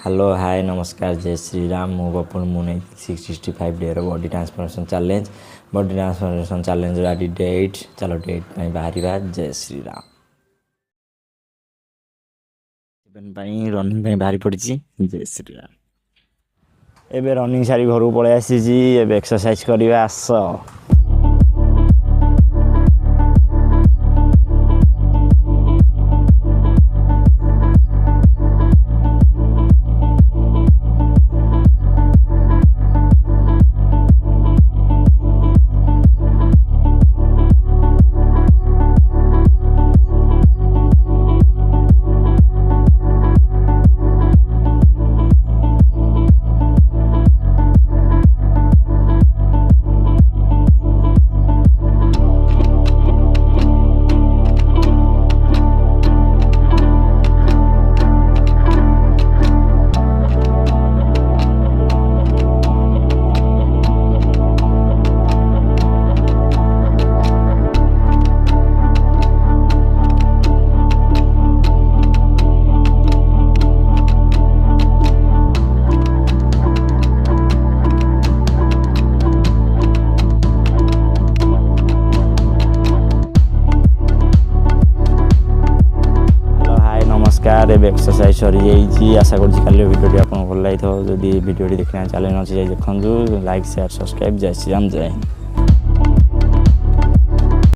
Hello hi नमस्कार जय श्री राम मु बपुन मुने 665 डे बॉडी ट्रांसफॉर्मेशन चैलेंज आदि डेट चलो डेट बाहर जय श्री राम रनिंग बाहरी पड़ी जय श्री राम एबे रनिंग सारी घर को पलि आसी एक्सरसाइज करवा आस नमस्कार एवं एक्सरसाइज सरी आशा कल भिडियो आपको भल लगी जब भिडियो देखना चैनल अच्छे देखूँ लाइक शेयर सब्सक्राइब जय श्री राम जय हिंद।